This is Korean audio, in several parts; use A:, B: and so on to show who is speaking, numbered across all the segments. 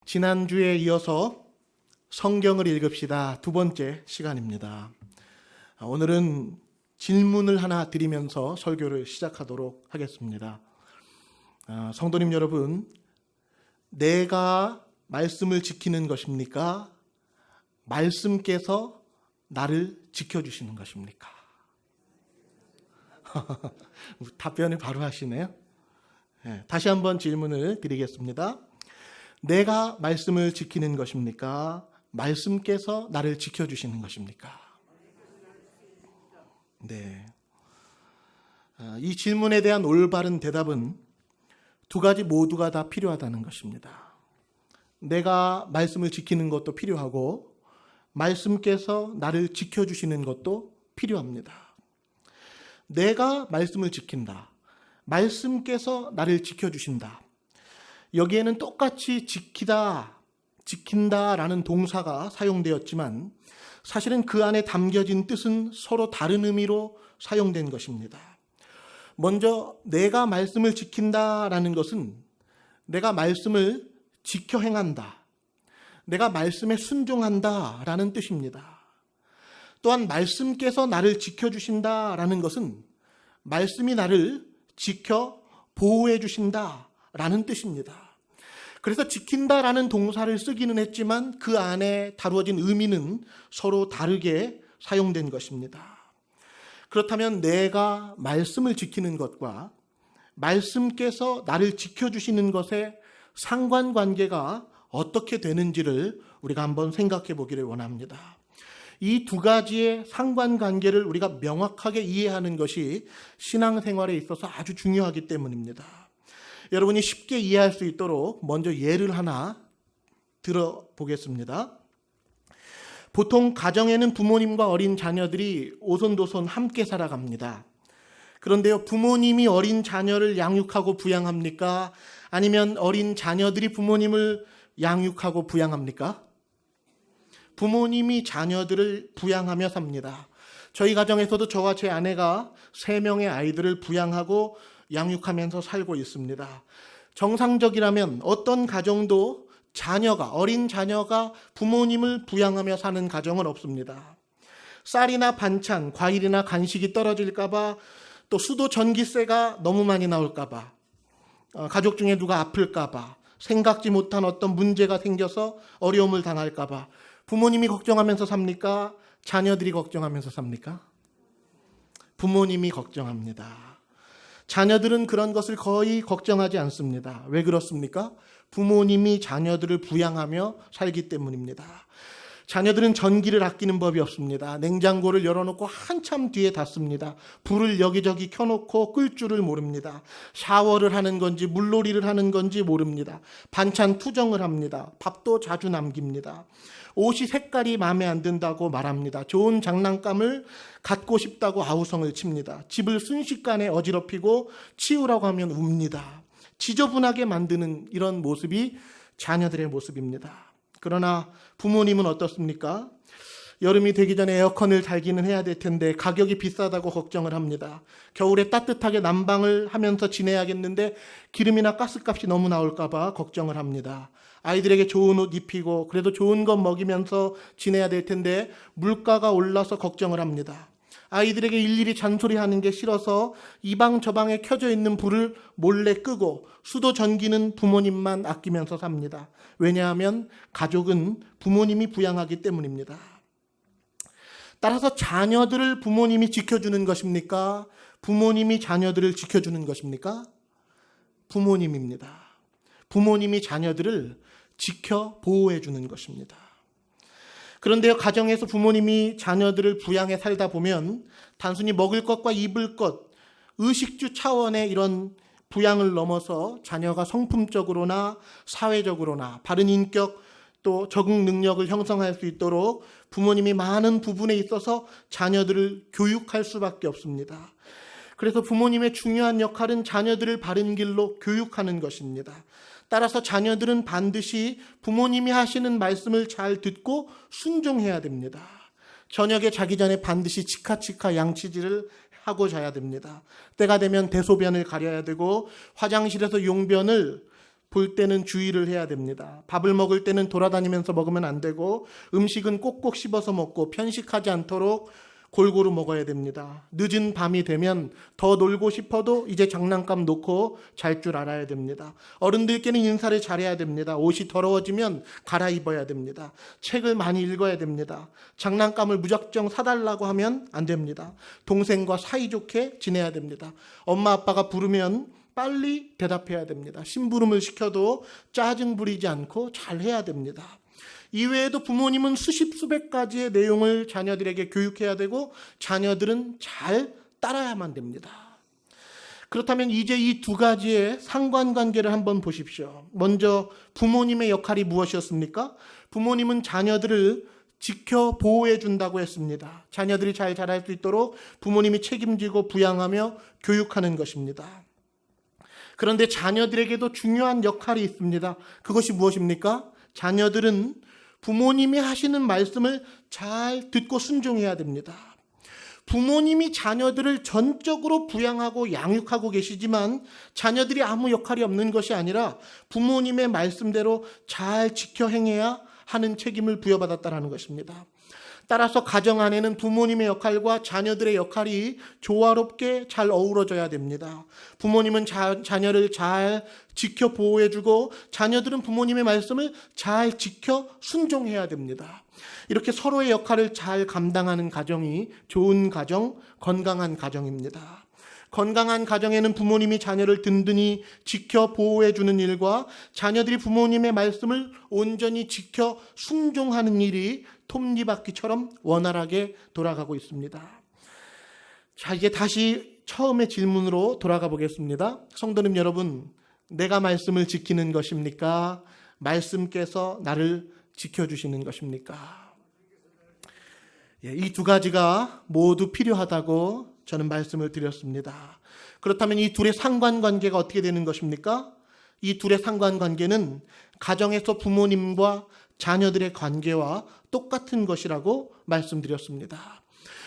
A: 지난주에 이어서 성경을 읽읍시다 두 번째 시간입니다. 오늘은 질문을 하나 드리면서 설교를 시작하도록 하겠습니다. 성도님 여러분, 내가 말씀을 지키는 것입니까? 말씀께서 나를 지켜주시는 것입니까? 답변을 바로 하시네요. 다시 한번 질문을 드리겠습니다. 내가 말씀을 지키는 것입니까? 말씀께서 나를 지켜주시는 것입니까? 네. 이 질문에 대한 올바른 대답은 두 가지 모두가 다 필요하다는 것입니다. 내가 말씀을 지키는 것도 필요하고 말씀께서 나를 지켜주시는 것도 필요합니다. 내가 말씀을 지킨다. 말씀께서 나를 지켜주신다. 여기에는 똑같이 지킨다라는 동사가 사용되었지만 사실은 그 안에 담겨진 뜻은 서로 다른 의미로 사용된 것입니다. 먼저 내가 말씀을 지킨다라는 것은 내가 말씀을 지켜 행한다. 내가 말씀에 순종한다라는 뜻입니다. 또한 말씀께서 나를 지켜주신다라는 것은 말씀이 나를 지켜 보호해 주신다라는 뜻입니다. 그래서 지킨다라는 동사를 쓰기는 했지만 그 안에 다루어진 의미는 서로 다르게 사용된 것입니다. 그렇다면 내가 말씀을 지키는 것과 말씀께서 나를 지켜주시는 것의 상관관계가 어떻게 되는지를 우리가 한번 생각해 보기를 원합니다. 이 두 가지의 상관관계를 우리가 명확하게 이해하는 것이 신앙생활에 있어서 아주 중요하기 때문입니다. 여러분이 쉽게 이해할 수 있도록 먼저 예를 하나 들어보겠습니다. 보통 가정에는 부모님과 어린 자녀들이 오손도손 함께 살아갑니다. 그런데요, 부모님이 어린 자녀를 양육하고 부양합니까? 아니면 어린 자녀들이 부모님을 양육하고 부양합니까? 부모님이 자녀들을 부양하며 삽니다. 저희 가정에서도 저와 제 아내가 3명의 아이들을 부양하고 양육하면서 살고 있습니다. 정상적이라면 어떤 가정도 어린 자녀가 부모님을 부양하며 사는 가정은 없습니다. 쌀이나 반찬, 과일이나 간식이 떨어질까봐, 또 수도 전기세가 너무 많이 나올까봐, 가족 중에 누가 아플까봐, 생각지 못한 어떤 문제가 생겨서 어려움을 당할까봐 부모님이 걱정하면서 삽니까? 자녀들이 걱정하면서 삽니까? 부모님이 걱정합니다. 자녀들은 그런 것을 거의 걱정하지 않습니다. 왜 그렇습니까? 부모님이 자녀들을 부양하며 살기 때문입니다. 자녀들은 전기를 아끼는 법이 없습니다. 냉장고를 열어놓고 한참 뒤에 닫습니다. 불을 여기저기 켜놓고 끌 줄을 모릅니다. 샤워를 하는 건지 물놀이를 하는 건지 모릅니다. 반찬 투정을 합니다. 밥도 자주 남깁니다. 옷이 색깔이 마음에 안 든다고 말합니다. 좋은 장난감을 갖고 싶다고 아우성을 칩니다. 집을 순식간에 어지럽히고 치우라고 하면 웁니다. 지저분하게 만드는 이런 모습이 자녀들의 모습입니다. 그러나 부모님은 어떻습니까? 여름이 되기 전에 에어컨을 달기는 해야 될 텐데 가격이 비싸다고 걱정을 합니다. 겨울에 따뜻하게 난방을 하면서 지내야겠는데 기름이나 가스값이 너무 나올까 봐 걱정을 합니다. 아이들에게 좋은 옷 입히고 그래도 좋은 것 먹이면서 지내야 될 텐데 물가가 올라서 걱정을 합니다. 아이들에게 일일이 잔소리하는 게 싫어서 이방 저방에 켜져 있는 불을 몰래 끄고 수도 전기는 부모님만 아끼면서 삽니다. 왜냐하면 가족은 부모님이 부양하기 때문입니다. 따라서 자녀들을 부모님이 지켜주는 것입니까? 부모님이 자녀들을 지켜주는 것입니까? 부모님입니다. 부모님이 자녀들을 지켜 보호해 주는 것입니다. 그런데요, 가정에서 부모님이 자녀들을 부양해 살다 보면 단순히 먹을 것과 입을 것, 의식주 차원의 이런 부양을 넘어서 자녀가 성품적으로나 사회적으로나 바른 인격 또 적응 능력을 형성할 수 있도록 부모님이 많은 부분에 있어서 자녀들을 교육할 수밖에 없습니다. 그래서 부모님의 중요한 역할은 자녀들을 바른 길로 교육하는 것입니다. 따라서 자녀들은 반드시 부모님이 하시는 말씀을 잘 듣고 순종해야 됩니다. 저녁에 자기 전에 반드시 치카치카 양치질을 하고 자야 됩니다. 때가 되면 대소변을 가려야 되고 화장실에서 용변을 볼 때는 주의를 해야 됩니다. 밥을 먹을 때는 돌아다니면서 먹으면 안 되고 음식은 꼭꼭 씹어서 먹고 편식하지 않도록 골고루 먹어야 됩니다. 늦은 밤이 되면 더 놀고 싶어도 이제 장난감 놓고 잘 줄 알아야 됩니다. 어른들께는 인사를 잘해야 됩니다. 옷이 더러워지면 갈아입어야 됩니다. 책을 많이 읽어야 됩니다. 장난감을 무작정 사달라고 하면 안 됩니다. 동생과 사이좋게 지내야 됩니다. 엄마 아빠가 부르면 빨리 대답해야 됩니다. 심부름을 시켜도 짜증 부리지 않고 잘 해야 됩니다. 이외에도 부모님은 수십 수백 가지의 내용을 자녀들에게 교육해야 되고 자녀들은 잘 따라야만 됩니다. 그렇다면 이제 이 두 가지의 상관관계를 한번 보십시오. 먼저 부모님의 역할이 무엇이었습니까? 부모님은 자녀들을 지켜 보호해 준다고 했습니다. 자녀들이 잘 자랄 수 있도록 부모님이 책임지고 부양하며 교육하는 것입니다. 그런데 자녀들에게도 중요한 역할이 있습니다. 그것이 무엇입니까? 자녀들은 부모님이 하시는 말씀을 잘 듣고 순종해야 됩니다. 부모님이 자녀들을 전적으로 부양하고 양육하고 계시지만 자녀들이 아무 역할이 없는 것이 아니라 부모님의 말씀대로 잘 지켜 행해야 하는 책임을 부여받았다는 것입니다. 따라서 가정 안에는 부모님의 역할과 자녀들의 역할이 조화롭게 잘 어우러져야 됩니다. 부모님은 자녀를 잘 지켜 보호해주고 자녀들은 부모님의 말씀을 잘 지켜 순종해야 됩니다. 이렇게 서로의 역할을 잘 감당하는 가정이 좋은 가정, 건강한 가정입니다. 건강한 가정에는 부모님이 자녀를 든든히 지켜 보호해주는 일과 자녀들이 부모님의 말씀을 온전히 지켜 순종하는 일이 톱니바퀴처럼 원활하게 돌아가고 있습니다. 자, 이제 다시 처음의 질문으로 돌아가 보겠습니다. 성도님 여러분, 내가 말씀을 지키는 것입니까? 말씀께서 나를 지켜주시는 것입니까? 이 두 가지가 모두 필요하다고 저는 말씀을 드렸습니다. 그렇다면 이 둘의 상관관계가 어떻게 되는 것입니까? 이 둘의 상관관계는 가정에서 부모님과 자녀들의 관계와 똑같은 것이라고 말씀드렸습니다.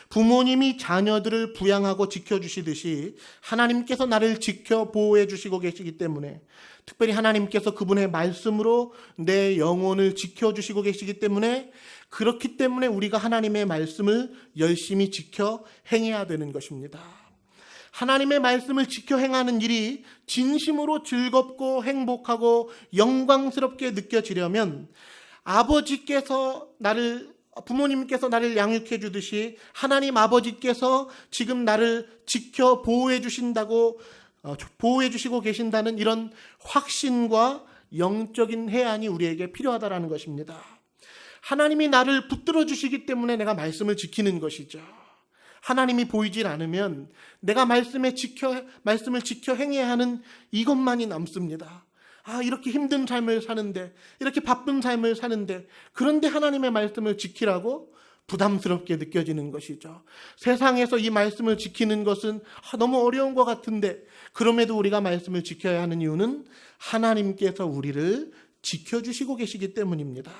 A: 부모님이 자녀들을 부양하고 지켜주시듯이 하나님께서 나를 지켜 보호해 주시고 계시기 때문에, 특별히 하나님께서 그분의 말씀으로 내 영혼을 지켜주시고 계시기 때문에, 그렇기 때문에 우리가 하나님의 말씀을 열심히 지켜 행해야 되는 것입니다. 하나님의 말씀을 지켜 행하는 일이 진심으로 즐겁고 행복하고 영광스럽게 느껴지려면 부모님께서 나를 양육해 주듯이 하나님 아버지께서 지금 나를 지켜 보호해 주신다고 보호해 주시고 계신다는 이런 확신과 영적인 해안이 우리에게 필요하다라는 것입니다. 하나님이 나를 붙들어 주시기 때문에 내가 말씀을 지키는 것이죠. 하나님이 보이질 않으면 내가 말씀을 지켜 행해야 하는 이것만이 남습니다. 이렇게 힘든 삶을 사는데, 이렇게 바쁜 삶을 사는데, 그런데 하나님의 말씀을 지키라고 부담스럽게 느껴지는 것이죠. 세상에서 이 말씀을 지키는 것은 너무 어려운 것 같은데, 그럼에도 우리가 말씀을 지켜야 하는 이유는 하나님께서 우리를 지켜주시고 계시기 때문입니다.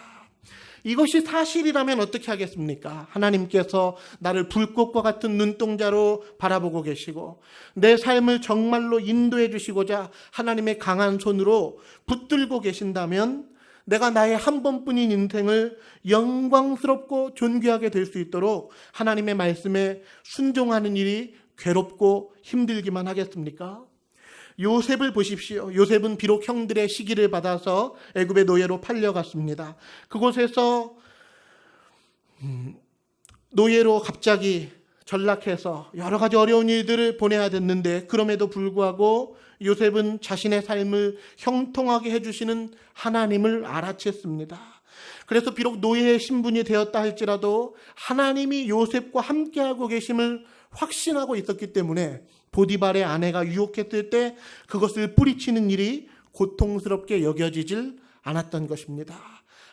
A: 이것이 사실이라면 어떻게 하겠습니까? 하나님께서 나를 불꽃과 같은 눈동자로 바라보고 계시고 내 삶을 정말로 인도해 주시고자 하나님의 강한 손으로 붙들고 계신다면 내가 나의 한 번뿐인 인생을 영광스럽고 존귀하게 될 수 있도록 하나님의 말씀에 순종하는 일이 괴롭고 힘들기만 하겠습니까? 요셉을 보십시오. 요셉은 비록 형들의 시기를 받아서 애굽의 노예로 팔려갔습니다. 그곳에서 노예로 갑자기 전락해서 여러 가지 어려운 일들을 보내야 됐는데, 그럼에도 불구하고 요셉은 자신의 삶을 형통하게 해주시는 하나님을 알아챘습니다. 그래서 비록 노예의 신분이 되었다 할지라도 하나님이 요셉과 함께하고 계심을 확신하고 있었기 때문에 보디발의 아내가 유혹했을 때 그것을 뿌리치는 일이 고통스럽게 여겨지질 않았던 것입니다.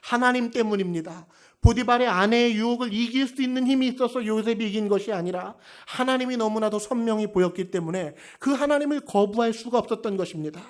A: 하나님 때문입니다. 보디발의 아내의 유혹을 이길 수 있는 힘이 있어서 요셉이 이긴 것이 아니라 하나님이 너무나도 선명히 보였기 때문에 그 하나님을 거부할 수가 없었던 것입니다.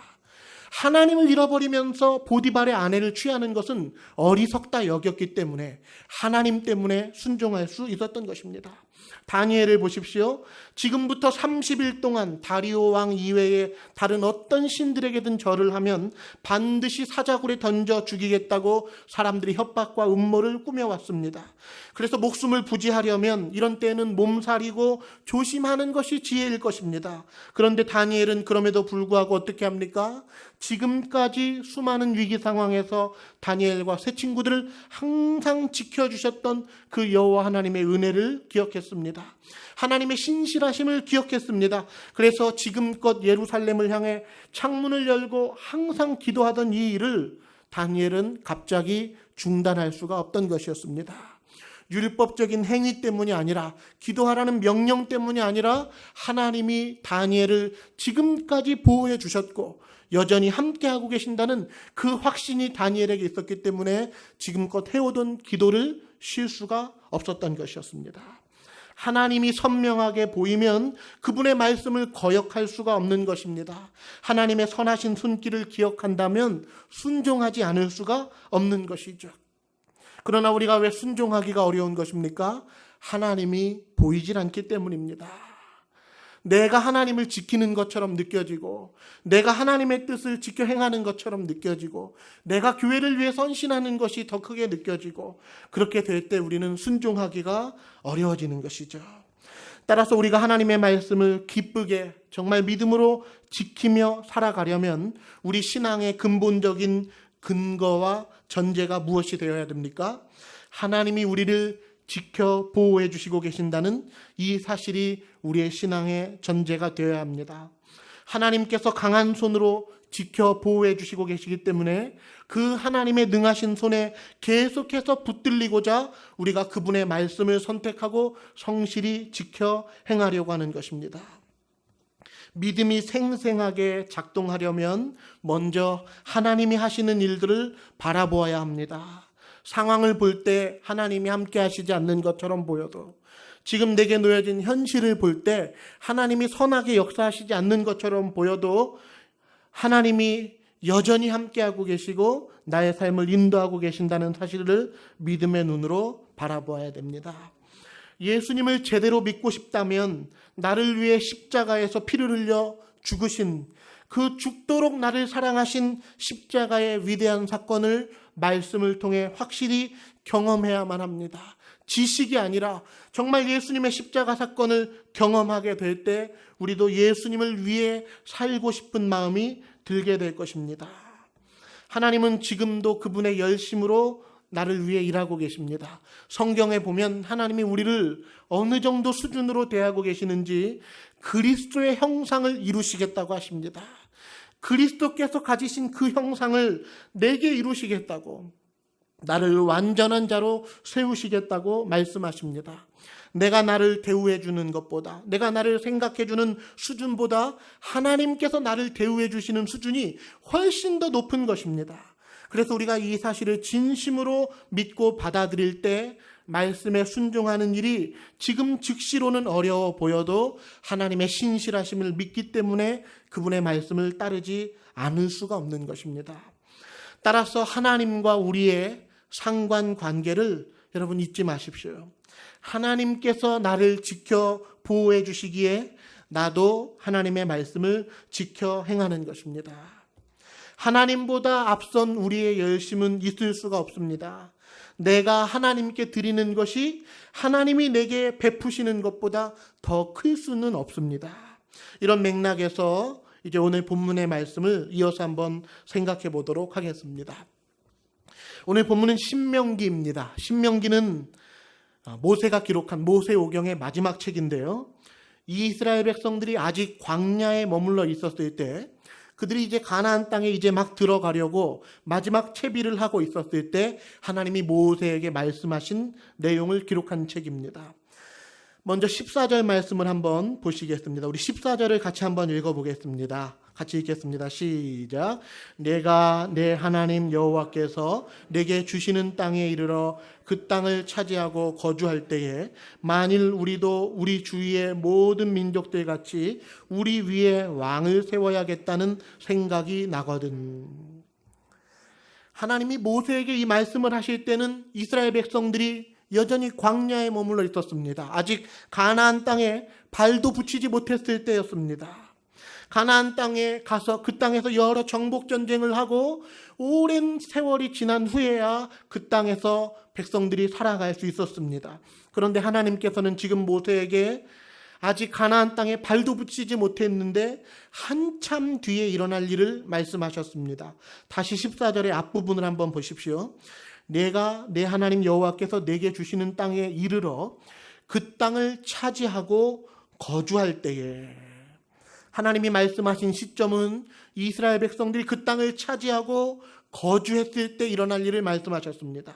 A: 하나님을 잃어버리면서 보디발의 아내를 취하는 것은 어리석다 여겼기 때문에 하나님 때문에 순종할 수 있었던 것입니다. 다니엘을 보십시오. 지금부터 30일 동안 다리오 왕 이외에 다른 어떤 신들에게든 절을 하면 반드시 사자굴에 던져 죽이겠다고 사람들이 협박과 음모를 꾸며왔습니다. 그래서 목숨을 부지하려면 이런 때에는 몸살이고 조심하는 것이 지혜일 것입니다. 그런데 다니엘은 그럼에도 불구하고 어떻게 합니까? 지금까지 수많은 위기 상황에서 다니엘과 세 친구들을 항상 지켜주셨던 그 여호와 하나님의 은혜를 기억했습니다. 하나님의 신실하심을 기억했습니다. 그래서 지금껏 예루살렘을 향해 창문을 열고 항상 기도하던 이 일을 다니엘은 갑자기 중단할 수가 없던 것이었습니다. 율법적인 행위 때문이 아니라, 기도하라는 명령 때문이 아니라 하나님이 다니엘을 지금까지 보호해 주셨고 여전히 함께하고 계신다는 그 확신이 다니엘에게 있었기 때문에 지금껏 해오던 기도를 쉴 수가 없었던 것이었습니다. 하나님이 선명하게 보이면 그분의 말씀을 거역할 수가 없는 것입니다. 하나님의 선하신 손길을 기억한다면 순종하지 않을 수가 없는 것이죠. 그러나 우리가 왜 순종하기가 어려운 것입니까? 하나님이 보이질 않기 때문입니다. 내가 하나님을 지키는 것처럼 느껴지고, 내가 하나님의 뜻을 지켜 행하는 것처럼 느껴지고, 내가 교회를 위해 헌신하는 것이 더 크게 느껴지고, 그렇게 될 때 우리는 순종하기가 어려워지는 것이죠. 따라서 우리가 하나님의 말씀을 기쁘게 정말 믿음으로 지키며 살아가려면 우리 신앙의 근본적인 근거와 전제가 무엇이 되어야 됩니까? 하나님이 우리를 지켜 보호해 주시고 계신다는 이 사실이 우리의 신앙의 전제가 되어야 합니다. 하나님께서 강한 손으로 지켜 보호해 주시고 계시기 때문에 그 하나님의 능하신 손에 계속해서 붙들리고자 우리가 그분의 말씀을 선택하고 성실히 지켜 행하려고 하는 것입니다. 믿음이 생생하게 작동하려면 먼저 하나님이 하시는 일들을 바라보아야 합니다. 상황을 볼 때 하나님이 함께 하시지 않는 것처럼 보여도, 지금 내게 놓여진 현실을 볼 때 하나님이 선하게 역사하시지 않는 것처럼 보여도 하나님이 여전히 함께하고 계시고 나의 삶을 인도하고 계신다는 사실을 믿음의 눈으로 바라보아야 됩니다. 예수님을 제대로 믿고 싶다면 나를 위해 십자가에서 피를 흘려 죽으신, 그 죽도록 나를 사랑하신 십자가의 위대한 사건을 말씀을 통해 확실히 경험해야만 합니다. 지식이 아니라 정말 예수님의 십자가 사건을 경험하게 될 때 우리도 예수님을 위해 살고 싶은 마음이 들게 될 것입니다. 하나님은 지금도 그분의 열심으로 나를 위해 일하고 계십니다. 성경에 보면 하나님이 우리를 어느 정도 수준으로 대하고 계시는지 그리스도의 형상을 이루시겠다고 하십니다. 그리스도께서 가지신 그 형상을 내게 이루시겠다고, 나를 완전한 자로 세우시겠다고 말씀하십니다. 내가 나를 대우해 주는 것보다, 내가 나를 생각해 주는 수준보다 하나님께서 나를 대우해 주시는 수준이 훨씬 더 높은 것입니다. 그래서 우리가 이 사실을 진심으로 믿고 받아들일 때 말씀에 순종하는 일이 지금 즉시로는 어려워 보여도 하나님의 신실하심을 믿기 때문에 그분의 말씀을 따르지 않을 수가 없는 것입니다. 따라서 하나님과 우리의 상관관계를 여러분 잊지 마십시오. 하나님께서 나를 지켜 보호해 주시기에 나도 하나님의 말씀을 지켜 행하는 것입니다. 하나님보다 앞선 우리의 열심은 있을 수가 없습니다. 내가 하나님께 드리는 것이 하나님이 내게 베푸시는 것보다 더 클 수는 없습니다. 이런 맥락에서 이제 오늘 본문의 말씀을 이어서 한번 생각해 보도록 하겠습니다. 오늘 본문은 신명기입니다. 신명기는 모세가 기록한 모세오경의 마지막 책인데요. 이스라엘 백성들이 아직 광야에 머물러 있었을 때, 그들이 이제 가나안 땅에 이제 막 들어가려고 마지막 채비를 하고 있었을 때 하나님이 모세에게 말씀하신 내용을 기록한 책입니다. 먼저 14절 말씀을 한번 보시겠습니다. 우리 14절을 같이 한번 읽어보겠습니다. 같이 읽겠습니다. 시작. 내가 내 하나님 여호와께서 내게 주시는 땅에 이르러 그 땅을 차지하고 거주할 때에 만일 우리도 우리 주위의 모든 민족들 같이 우리 위에 왕을 세워야겠다는 생각이 나거든. 하나님이 모세에게 이 말씀을 하실 때는 이스라엘 백성들이 여전히 광야에 머물러 있었습니다. 아직 가나안 땅에 발도 붙이지 못했을 때였습니다. 가나안 땅에 가서 그 땅에서 여러 정복 전쟁을 하고 오랜 세월이 지난 후에야 그 땅에서 백성들이 살아갈 수 있었습니다. 그런데 하나님께서는 지금 모세에게 아직 가나안 땅에 발도 붙이지 못했는데 한참 뒤에 일어날 일을 말씀하셨습니다. 다시 14절의 앞부분을 한번 보십시오. 내가 내 하나님 여호와께서 내게 주시는 땅에 이르러 그 땅을 차지하고 거주할 때에, 하나님이 말씀하신 시점은 이스라엘 백성들이 그 땅을 차지하고 거주했을 때 일어날 일을 말씀하셨습니다.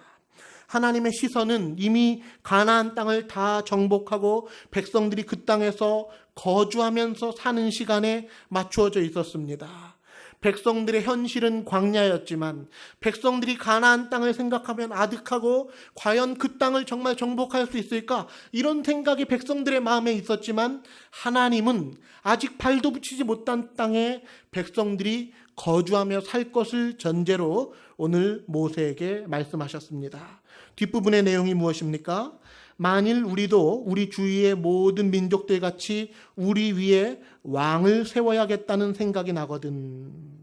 A: 하나님의 시선은 이미 가나안 땅을 다 정복하고 백성들이 그 땅에서 거주하면서 사는 시간에 맞추어져 있었습니다. 백성들의 현실은 광야였지만 백성들이 가나안 땅을 생각하면 아득하고 과연 그 땅을 정말 정복할 수 있을까? 이런 생각이 백성들의 마음에 있었지만 하나님은 아직 발도 붙이지 못한 땅에 백성들이 거주하며 살 것을 전제로 오늘 모세에게 말씀하셨습니다. 뒷부분의 내용이 무엇입니까? 만일 우리도 우리 주위의 모든 민족들 같이 우리 위에 왕을 세워야겠다는 생각이 나거든.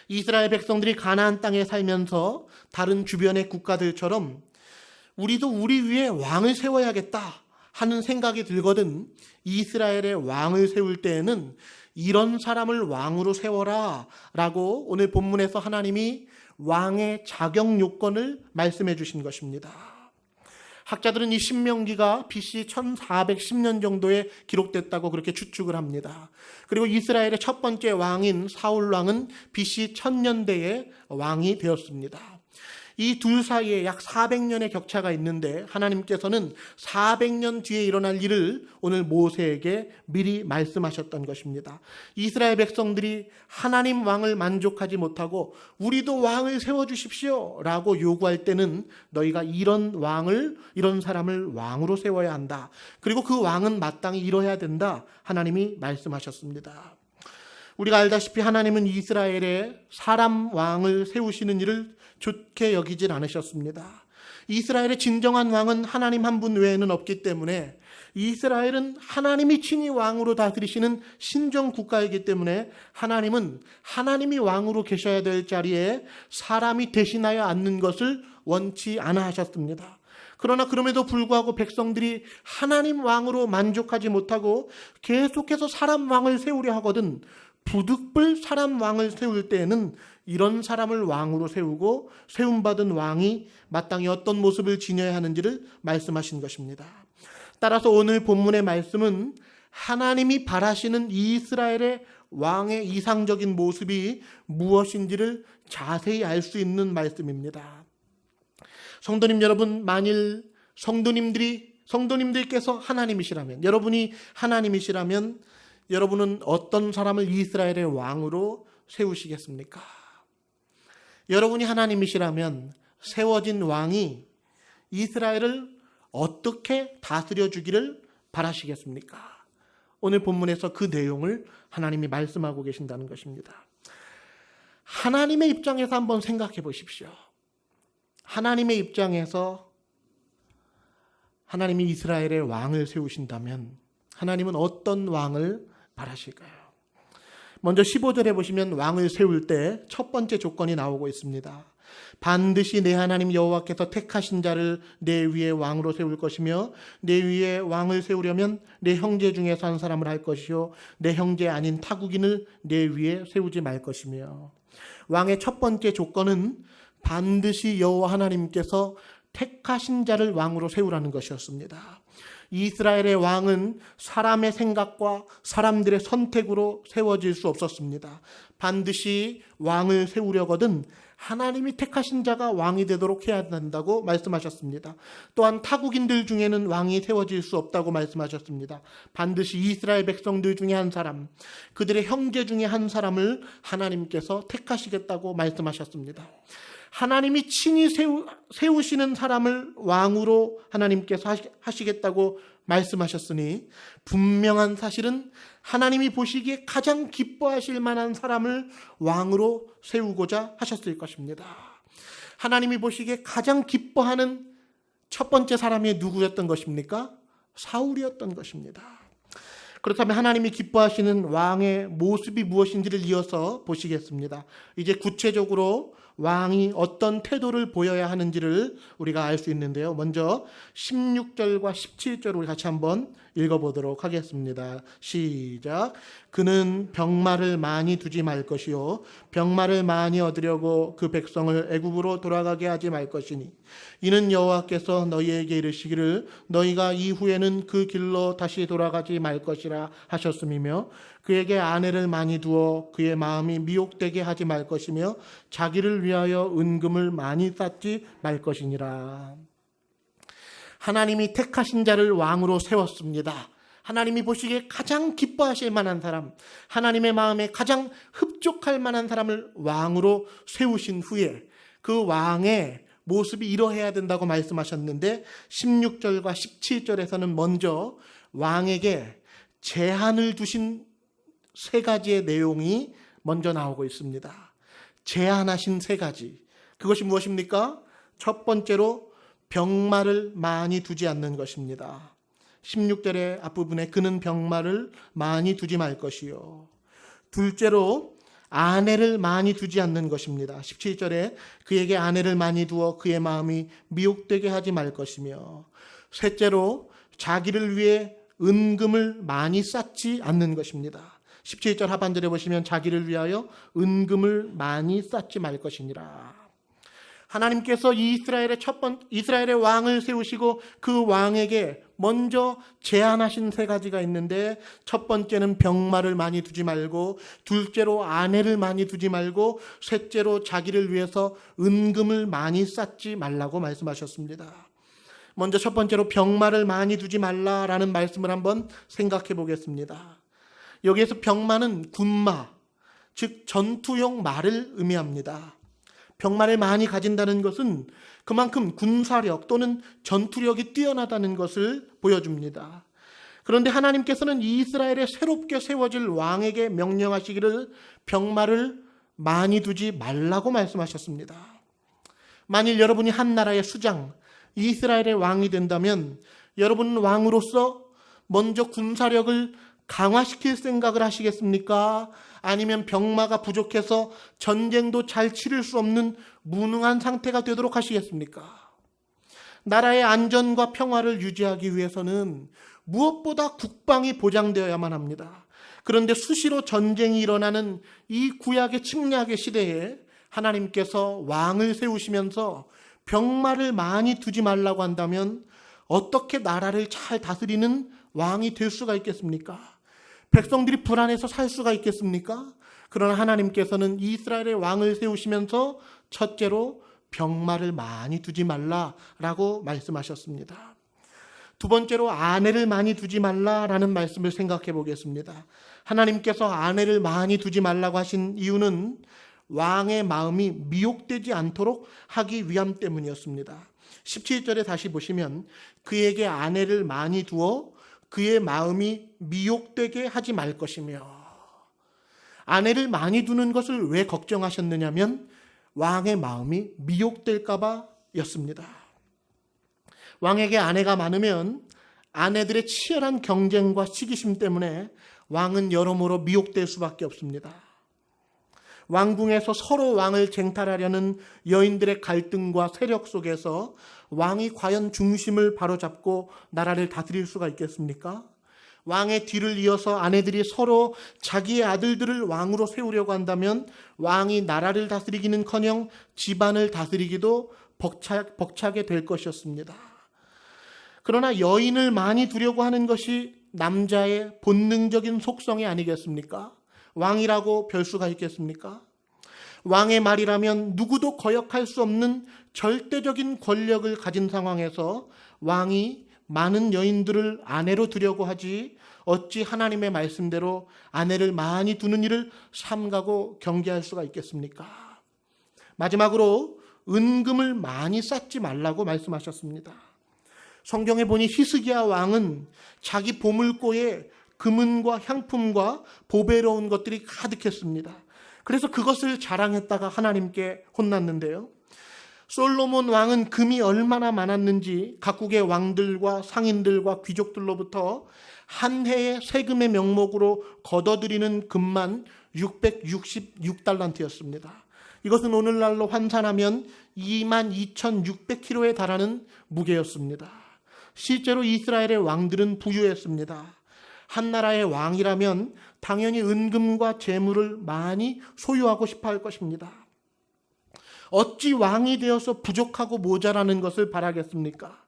A: 이스라엘 백성들이 가나안 땅에 살면서 다른 주변의 국가들처럼 우리도 우리 위에 왕을 세워야겠다 하는 생각이 들거든. 이스라엘의 왕을 세울 때에는 이런 사람을 왕으로 세워라 라고 오늘 본문에서 하나님이 왕의 자격 요건을 말씀해 주신 것입니다. 학자들은 이 신명기가 BC 1410년 정도에 기록됐다고 그렇게 추측을 합니다. 그리고 이스라엘의 첫 번째 왕인 사울 왕은 BC 1000년대에 왕이 되었습니다. 이 둘 사이에 약 400년의 격차가 있는데 하나님께서는 400년 뒤에 일어날 일을 오늘 모세에게 미리 말씀하셨던 것입니다. 이스라엘 백성들이 하나님 왕을 만족하지 못하고 우리도 왕을 세워주십시오 라고 요구할 때는 너희가 이런 사람을 왕으로 세워야 한다. 그리고 그 왕은 마땅히 이뤄야 된다. 하나님이 말씀하셨습니다. 우리가 알다시피 하나님은 이스라엘에 사람 왕을 세우시는 일을 좋게 여기질 않으셨습니다. 이스라엘의 진정한 왕은 하나님 한 분 외에는 없기 때문에 이스라엘은 하나님이 친히 왕으로 다스리시는 신정 국가이기 때문에 하나님은 하나님이 왕으로 계셔야 될 자리에 사람이 대신하여 앉는 것을 원치 않아 하셨습니다. 그러나 그럼에도 불구하고 백성들이 하나님 왕으로 만족하지 못하고 계속해서 사람 왕을 세우려 하거든 부득불 사람 왕을 세울 때에는 이런 사람을 왕으로 세우고 세움받은 왕이 마땅히 어떤 모습을 지녀야 하는지를 말씀하신 것입니다. 따라서 오늘 본문의 말씀은 하나님이 바라시는 이스라엘의 왕의 이상적인 모습이 무엇인지를 자세히 알 수 있는 말씀입니다. 성도님 여러분, 만일 성도님들께서 하나님이시라면, 여러분이 하나님이시라면 여러분은 어떤 사람을 이스라엘의 왕으로 세우시겠습니까? 여러분이 하나님이시라면 세워진 왕이 이스라엘을 어떻게 다스려 주기를 바라시겠습니까? 오늘 본문에서 그 내용을 하나님이 말씀하고 계신다는 것입니다. 하나님의 입장에서 한번 생각해 보십시오. 하나님의 입장에서 하나님이 이스라엘의 왕을 세우신다면 하나님은 어떤 왕을 바라실까요? 먼저 15절에 보시면 왕을 세울 때 첫 번째 조건이 나오고 있습니다. 반드시 내 하나님 여호와께서 택하신 자를 내 위에 왕으로 세울 것이며 내 위에 왕을 세우려면 내 형제 중에서 한 사람을 할 것이요 내 형제 아닌 타국인을 내 위에 세우지 말 것이며, 왕의 첫 번째 조건은 반드시 여호와 하나님께서 택하신 자를 왕으로 세우라는 것이었습니다. 이스라엘의 왕은 사람의 생각과 사람들의 선택으로 세워질 수 없었습니다. 반드시 왕을 세우려거든 하나님이 택하신 자가 왕이 되도록 해야 된다고 말씀하셨습니다. 또한 타국인들 중에는 왕이 세워질 수 없다고 말씀하셨습니다. 반드시 이스라엘 백성들 중에 한 사람, 그들의 형제 중에 한 사람을 하나님께서 택하시겠다고 말씀하셨습니다. 하나님이 친히 세우시는 사람을 왕으로 하나님께서 하시겠다고 말씀하셨으니 분명한 사실은 하나님이 보시기에 가장 기뻐하실 만한 사람을 왕으로 세우고자 하셨을 것입니다. 하나님이 보시기에 가장 기뻐하는 첫 번째 사람이 누구였던 것입니까? 사울이었던 것입니다. 그렇다면 하나님이 기뻐하시는 왕의 모습이 무엇인지를 이어서 보시겠습니다. 이제 구체적으로 왕이 어떤 태도를 보여야 하는지를 우리가 알 수 있는데요. 먼저 16절과 17절을 우리 같이 한번 읽어보도록 하겠습니다. 시작. 그는 병마를 많이 두지 말 것이요 병마를 많이 얻으려고 그 백성을 애굽으로 돌아가게 하지 말 것이니 이는 여호와께서 너희에게 이르시기를 너희가 이후에는 그 길로 다시 돌아가지 말 것이라 하셨음이며 그에게 아내를 많이 두어 그의 마음이 미혹되게 하지 말 것이며 자기를 위하여 은금을 많이 쌓지 말 것이니라. 하나님이 택하신 자를 왕으로 세웠습니다. 하나님이 보시기에 가장 기뻐하실 만한 사람, 하나님의 마음에 가장 흡족할 만한 사람을 왕으로 세우신 후에 그 왕의 모습이 이러해야 된다고 말씀하셨는데 16절과 17절에서는 먼저 왕에게 제한을 두신 세 가지의 내용이 먼저 나오고 있습니다. 제한하신 세 가지. 그것이 무엇입니까? 첫 번째로 병마를 많이 두지 않는 것입니다. 16절의 앞부분에 그는 병마를 많이 두지 말 것이요. 둘째로 아내를 많이 두지 않는 것입니다. 17절에 그에게 아내를 많이 두어 그의 마음이 미혹되게 하지 말 것이며 셋째로 자기를 위해 은금을 많이 쌓지 않는 것입니다. 17절 하반절에 보시면 자기를 위하여 은금을 많이 쌓지 말 것이니라. 하나님께서 이스라엘의 왕을 세우시고 그 왕에게 먼저 제안하신 세 가지가 있는데 첫 번째는 병마를 많이 두지 말고 둘째로 아내를 많이 두지 말고 셋째로 자기를 위해서 은금을 많이 쌓지 말라고 말씀하셨습니다. 먼저 첫 번째로 병마를 많이 두지 말라라는 말씀을 한번 생각해 보겠습니다. 여기에서 병마는 군마, 즉 전투용 말을 의미합니다. 병마를 많이 가진다는 것은 그만큼 군사력 또는 전투력이 뛰어나다는 것을 보여줍니다. 그런데 하나님께서는 이스라엘에 새롭게 세워질 왕에게 명령하시기를 병마를 많이 두지 말라고 말씀하셨습니다. 만일 여러분이 한 나라의 수장, 이스라엘의 왕이 된다면 여러분은 왕으로서 먼저 군사력을 강화시킬 생각을 하시겠습니까? 아니면 병마가 부족해서 전쟁도 잘 치를 수 없는 무능한 상태가 되도록 하시겠습니까? 나라의 안전과 평화를 유지하기 위해서는 무엇보다 국방이 보장되어야만 합니다. 그런데 수시로 전쟁이 일어나는 이 구약의 침략의 시대에 하나님께서 왕을 세우시면서 병마를 많이 두지 말라고 한다면 어떻게 나라를 잘 다스리는 왕이 될 수가 있겠습니까? 백성들이 불안해서 살 수가 있겠습니까? 그러나 하나님께서는 이스라엘의 왕을 세우시면서 첫째로 병마를 많이 두지 말라라고 말씀하셨습니다. 두 번째로 아내를 많이 두지 말라라는 말씀을 생각해 보겠습니다. 하나님께서 아내를 많이 두지 말라고 하신 이유는 왕의 마음이 미혹되지 않도록 하기 위함 때문이었습니다. 17절에 다시 보시면 그에게 아내를 많이 두어 그의 마음이 미혹되게 하지 말 것이며, 아내를 많이 두는 것을 왜 걱정하셨느냐면 왕의 마음이 미혹될까 봐였습니다. 왕에게 아내가 많으면 아내들의 치열한 경쟁과 시기심 때문에 왕은 여러모로 미혹될 수밖에 없습니다. 왕궁에서 서로 왕을 쟁탈하려는 여인들의 갈등과 세력 속에서 왕이 과연 중심을 바로잡고 나라를 다스릴 수가 있겠습니까? 왕의 뒤를 이어서 아내들이 서로 자기의 아들들을 왕으로 세우려고 한다면 왕이 나라를 다스리기는커녕 집안을 다스리기도 벅차게 될 것이었습니다. 그러나 여인을 많이 두려고 하는 것이 남자의 본능적인 속성이 아니겠습니까? 왕이라고 별 수가 있겠습니까? 왕의 말이라면 누구도 거역할 수 없는 절대적인 권력을 가진 상황에서 왕이 많은 여인들을 아내로 두려고 하지 어찌 하나님의 말씀대로 아내를 많이 두는 일을 삼가고 경계할 수가 있겠습니까? 마지막으로 은금을 많이 쌓지 말라고 말씀하셨습니다. 성경에 보니 히스기야 왕은 자기 보물고에 금은과 향품과 보배로운 것들이 가득했습니다. 그래서 그것을 자랑했다가 하나님께 혼났는데요. 솔로몬 왕은 금이 얼마나 많았는지 각국의 왕들과 상인들과 귀족들로부터 한 해의 세금의 명목으로 걷어들이는 금만 666달란트였습니다. 이것은 오늘날로 환산하면 22,600kg에 달하는 무게였습니다. 실제로 이스라엘의 왕들은 부유했습니다. 한 나라의 왕이라면 당연히 은금과 재물을 많이 소유하고 싶어 할 것입니다. 어찌 왕이 되어서 부족하고 모자라는 것을 바라겠습니까?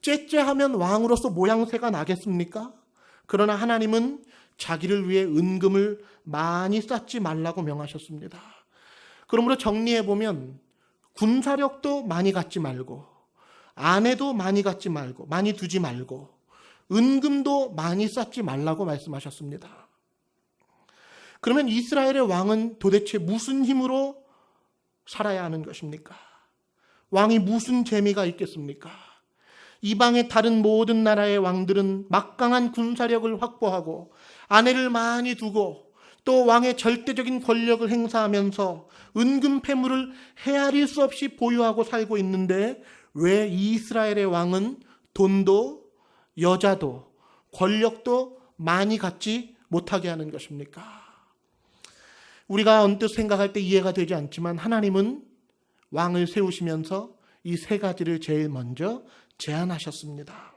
A: 째째하면 왕으로서 모양새가 나겠습니까? 그러나 하나님은 자기를 위해 은금을 많이 쌓지 말라고 명하셨습니다. 그러므로 정리해보면 군사력도 많이 갖지 말고, 아내도 많이 갖지 말고, 많이 두지 말고, 은금도 많이 쌓지 말라고 말씀하셨습니다. 그러면 이스라엘의 왕은 도대체 무슨 힘으로 살아야 하는 것입니까? 왕이 무슨 재미가 있겠습니까? 이방의 다른 모든 나라의 왕들은 막강한 군사력을 확보하고 아내를 많이 두고 또 왕의 절대적인 권력을 행사하면서 은금 패물을 헤아릴 수 없이 보유하고 살고 있는데 왜 이스라엘의 왕은 돈도 여자도 권력도 많이 갖지 못하게 하는 것입니까? 우리가 언뜻 생각할 때 이해가 되지 않지만 하나님은 왕을 세우시면서 이 세 가지를 제일 먼저 제안하셨습니다.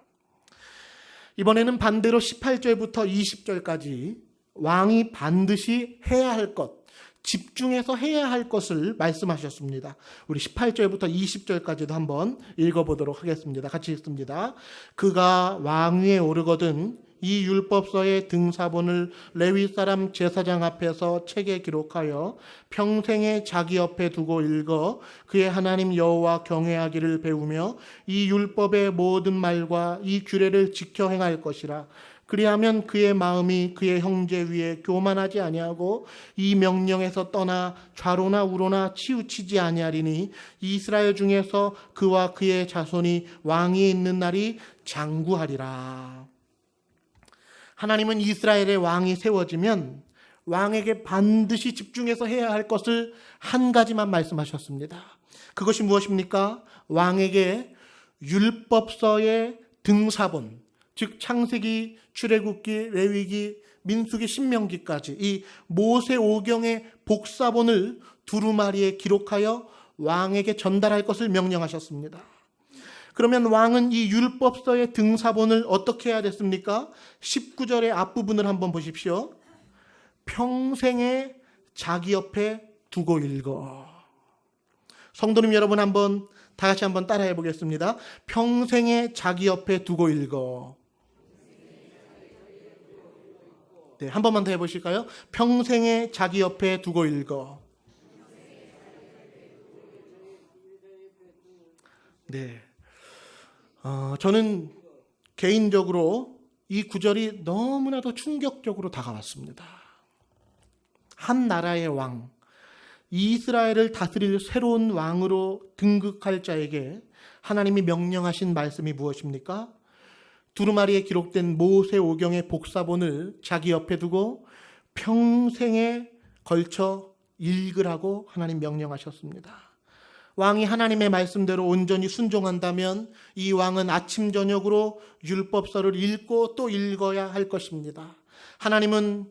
A: 이번에는 반대로 18절부터 20절까지 왕이 반드시 해야 할 것, 집중해서 해야 할 것을 말씀하셨습니다. 우리 18절부터 20절까지도 한번 읽어보도록 하겠습니다. 같이 읽습니다. 그가 왕위에 오르거든 이 율법서의 등사본을 레위 사람 제사장 앞에서 책에 기록하여 평생에 자기 옆에 두고 읽어 그의 하나님 여호와 경외하기를 배우며 이 율법의 모든 말과 이 규례를 지켜 행할 것이라. 그리하면 그의 마음이 그의 형제 위에 교만하지 아니하고 이 명령에서 떠나 좌로나 우로나 치우치지 아니하리니 이스라엘 중에서 그와 그의 자손이 왕위에 있는 날이 장구하리라. 하나님은 이스라엘의 왕이 세워지면 왕에게 반드시 집중해서 해야 할 것을 한 가지만 말씀하셨습니다. 그것이 무엇입니까? 왕에게 율법서의 등사본, 즉 창세기, 출애굽기, 레위기, 민수기, 신명기까지 이 모세 오경의 복사본을 두루마리에 기록하여 왕에게 전달할 것을 명령하셨습니다. 그러면 왕은 이 율법서의 등사본을 어떻게 해야 됐습니까? 19절의 앞부분을 한번 보십시오. 평생에 자기 옆에 두고 읽어. 성도님 여러분 한번 다 같이 한번 따라해 보겠습니다. 평생에 자기 옆에 두고 읽어. 네, 한 번만 더 해보실까요? 평생에 자기 옆에 두고 읽어. 네. 저는 개인적으로 이 구절이 너무나도 충격적으로 다가왔습니다. 한 나라의 왕, 이스라엘을 다스릴 새로운 왕으로 등극할 자에게 하나님이 명령하신 말씀이 무엇입니까? 두루마리에 기록된 모세 오경의 복사본을 자기 옆에 두고 평생에 걸쳐 읽으라고 하나님 명령하셨습니다. 왕이 하나님의 말씀대로 온전히 순종한다면 이 왕은 아침 저녁으로 율법서를 읽고 또 읽어야 할 것입니다. 하나님은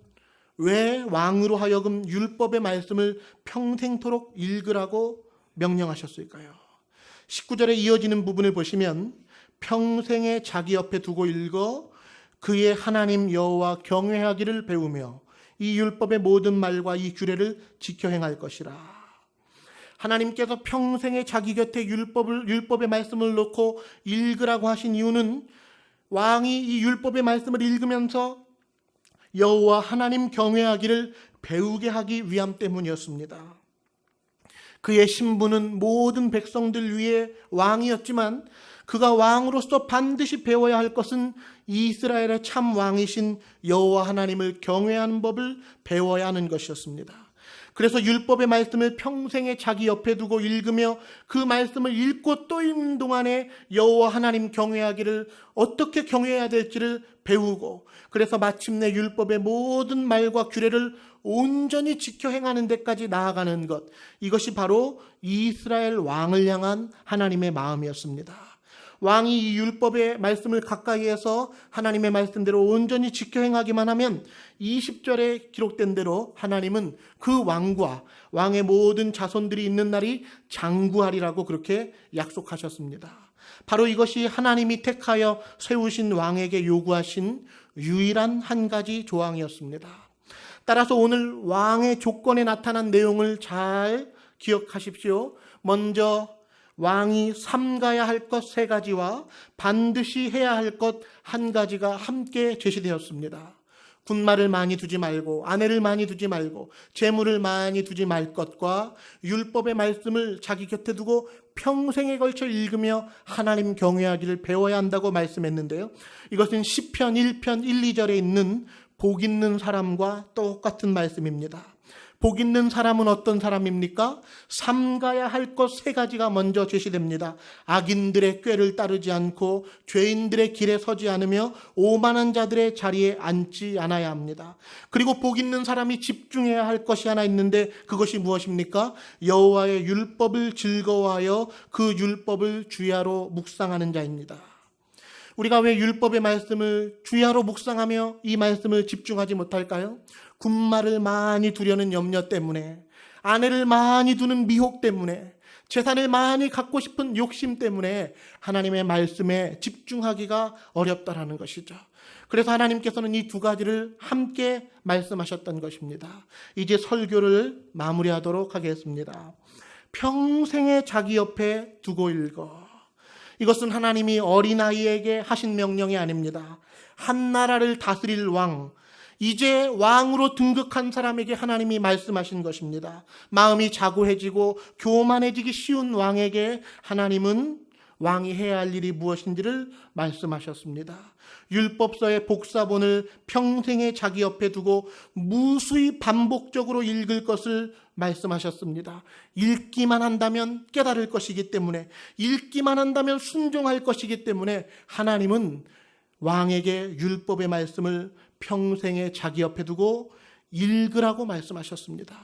A: 왜 왕으로 하여금 율법의 말씀을 평생토록 읽으라고 명령하셨을까요? 19절에 이어지는 부분을 보시면 평생에 자기 옆에 두고 읽어 그의 하나님 여호와 경외하기를 배우며 이 율법의 모든 말과 이 규례를 지켜 행할 것이라. 하나님께서 평생에 자기 곁에 율법의 말씀을 놓고 읽으라고 하신 이유는 왕이 이 율법의 말씀을 읽으면서 여호와 하나님 경외하기를 배우게 하기 위함 때문이었습니다. 그의 신분은 모든 백성들 위에 왕이었지만 그가 왕으로서 반드시 배워야 할 것은 이스라엘의 참 왕이신 여호와 하나님을 경외하는 법을 배워야 하는 것이었습니다. 그래서 율법의 말씀을 평생에 자기 옆에 두고 읽으며 그 말씀을 읽고 또 읽는 동안에 여호와 하나님 경외하기를 어떻게 경외해야 될지를 배우고 그래서 마침내 율법의 모든 말과 규례를 온전히 지켜 행하는 데까지 나아가는 것, 이것이 바로 이스라엘 왕을 향한 하나님의 마음이었습니다. 왕이 이 율법의 말씀을 가까이에서 하나님의 말씀대로 온전히 지켜 행하기만 하면 20절에 기록된 대로 하나님은 그 왕과 왕의 모든 자손들이 있는 날이 장구하리라고 그렇게 약속하셨습니다. 바로 이것이 하나님이 택하여 세우신 왕에게 요구하신 유일한 한 가지 조항이었습니다. 따라서 오늘 왕의 조건에 나타난 내용을 잘 기억하십시오. 먼저 왕이 삼가야 할 것 3가지와 반드시 해야 할 것 1가지가 함께 제시되었습니다. 군마를 많이 두지 말고, 아내를 많이 두지 말고, 재물을 많이 두지 말 것과 율법의 말씀을 자기 곁에 두고 평생에 걸쳐 읽으며 하나님 경외하기를 배워야 한다고 말씀했는데요. 이것은 시편 1편 1, 2절에 있는 복 있는 사람과 똑같은 말씀입니다. 복 있는 사람은 어떤 사람입니까? 삼가야 할 것 3가지가 먼저 제시됩니다. 악인들의 꾀를 따르지 않고 죄인들의 길에 서지 않으며 오만한 자들의 자리에 앉지 않아야 합니다. 그리고 복 있는 사람이 집중해야 할 것이 하나 있는데 그것이 무엇입니까? 여호와의 율법을 즐거워하여 그 율법을 주야로 묵상하는 자입니다. 우리가 왜 율법의 말씀을 주야로 묵상하며 이 말씀을 집중하지 못할까요? 군마를 많이 두려는 염려 때문에, 아내를 많이 두는 미혹 때문에, 재산을 많이 갖고 싶은 욕심 때문에 하나님의 말씀에 집중하기가 어렵다라는 것이죠. 그래서 하나님께서는 이 2가지를 함께 말씀하셨던 것입니다. 이제 설교를 마무리하도록 하겠습니다. 평생에 자기 옆에 두고 읽어. 이것은 하나님이 어린아이에게 하신 명령이 아닙니다. 한 나라를 다스릴 왕, 이제 왕으로 등극한 사람에게 하나님이 말씀하신 것입니다. 마음이 자고해지고 교만해지기 쉬운 왕에게 하나님은 왕이 해야 할 일이 무엇인지를 말씀하셨습니다. 율법서의 복사본을 평생에 자기 옆에 두고 무수히 반복적으로 읽을 것을 말씀하셨습니다. 읽기만 한다면 깨달을 것이기 때문에, 읽기만 한다면 순종할 것이기 때문에 하나님은 왕에게 율법의 말씀을 평생에 자기 옆에 두고 읽으라고 말씀하셨습니다.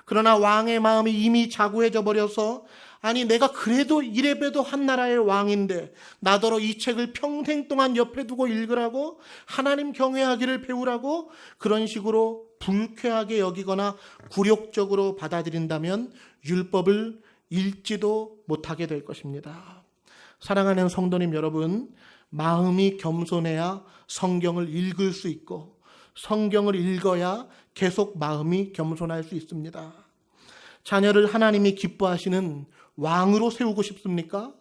A: 그러나 왕의 마음이 이미 자고해져 버려서, 아니 내가 그래도 이래봬도 한 나라의 왕인데 나더러 이 책을 평생 동안 옆에 두고 읽으라고, 하나님 경외하기를 배우라고 그런 식으로 불쾌하게 여기거나 굴욕적으로 받아들인다면 율법을 읽지도 못하게 될 것입니다. 사랑하는 성도님 여러분, 마음이 겸손해야 성경을 읽을 수 있고 성경을 읽어야 계속 마음이 겸손할 수 있습니다. 자녀를 하나님이 기뻐하시는 왕으로 세우고 싶습니까?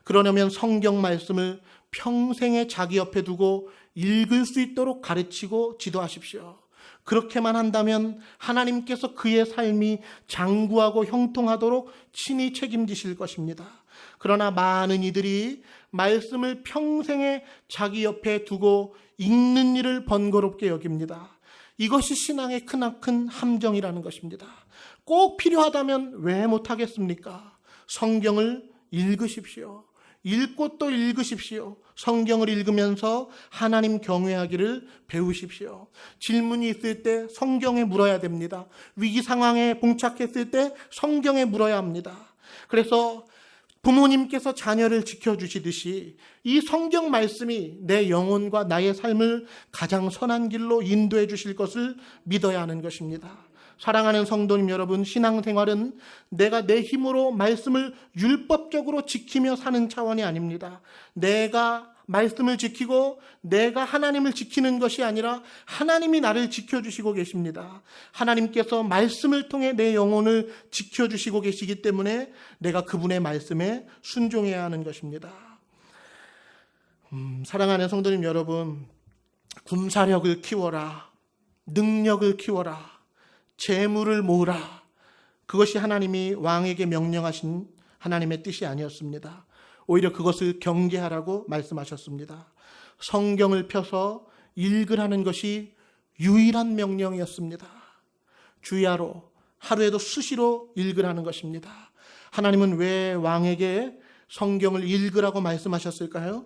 A: 그러려면 성경 말씀을 평생에 자기 옆에 두고 읽을 수 있도록 가르치고 지도하십시오. 그렇게만 한다면 하나님께서 그의 삶이 장구하고 형통하도록 친히 책임지실 것입니다. 그러나 많은 이들이 말씀을 평생에 자기 옆에 두고 읽는 일을 번거롭게 여깁니다. 이것이 신앙의 크나큰 함정이라는 것입니다. 꼭 필요하다면 왜 못하겠습니까? 성경을 읽으십시오. 읽고 또 읽으십시오. 성경을 읽으면서 하나님 경외하기를 배우십시오. 질문이 있을 때 성경에 물어야 됩니다. 위기 상황에 봉착했을 때 성경에 물어야 합니다. 그래서 부모님께서 자녀를 지켜주시듯이 이 성경 말씀이 내 영혼과 나의 삶을 가장 선한 길로 인도해 주실 것을 믿어야 하는 것입니다. 사랑하는 성도님 여러분, 신앙생활은 내가 내 힘으로 말씀을 율법적으로 지키며 사는 차원이 아닙니다. 내가 말씀을 지키고 내가 하나님을 지키는 것이 아니라 하나님이 나를 지켜주시고 계십니다. 하나님께서 말씀을 통해 내 영혼을 지켜주시고 계시기 때문에 내가 그분의 말씀에 순종해야 하는 것입니다. 사랑하는 성도님 여러분, 군사력을 키워라, 능력을 키워라, 재물을 모으라, 그것이 하나님이 왕에게 명령하신 하나님의 뜻이 아니었습니다. 오히려 그것을 경계하라고 말씀하셨습니다. 성경을 펴서 읽으라는 것이 유일한 명령이었습니다. 주야로 하루에도 수시로 읽으라는 것입니다. 하나님은 왜 왕에게 성경을 읽으라고 말씀하셨을까요?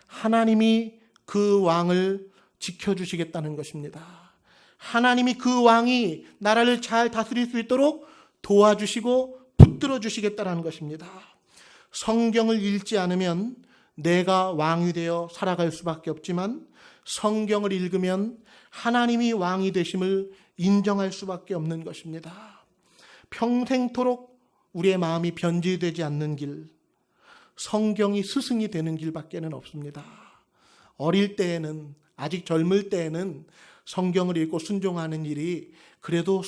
A: 하나님이 그 왕을 지켜주시겠다는 것입니다. 하나님이 그 왕이 나라를 잘 다스릴 수 있도록 도와주시고 붙들어 주시겠다라는 것입니다. 성경을 읽지 않으면 내가 왕이 되어 살아갈 수밖에 없지만 성경을 읽으면 하나님이 왕이 되심을 인정할 수밖에 없는 것입니다. 평생토록 우리의 마음이 변질되지 않는 길, 성경이 스승이 되는 길밖에는 없습니다. 어릴 때에는, 아직 젊을 때에는 성경을 읽고 순종하는 일이 그래도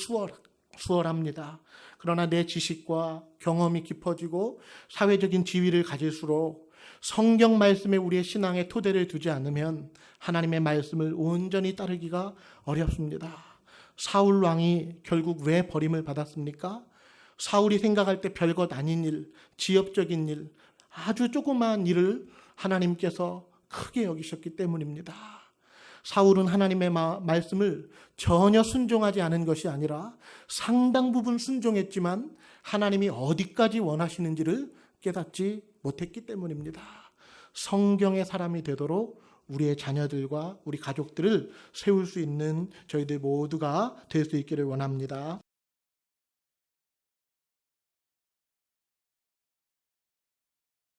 A: 수월합니다. 그러나 내 지식과 경험이 깊어지고 사회적인 지위를 가질수록 성경 말씀에 우리의 신앙의 토대를 두지 않으면 하나님의 말씀을 온전히 따르기가 어렵습니다. 사울 왕이 결국 왜 버림을 받았습니까? 사울이 생각할 때 별것 아닌 일, 지엽적인 일, 아주 조그마한 일을 하나님께서 크게 여기셨기 때문입니다. 사울은 하나님의 말씀을 전혀 순종하지 않은 것이 아니라 상당 부분 순종했지만 하나님이 어디까지 원하시는지를 깨닫지 못했기 때문입니다. 성경의 사람이 되도록 우리의 자녀들과 우리 가족들을 세울 수 있는 저희들 모두가 될 수 있기를 원합니다.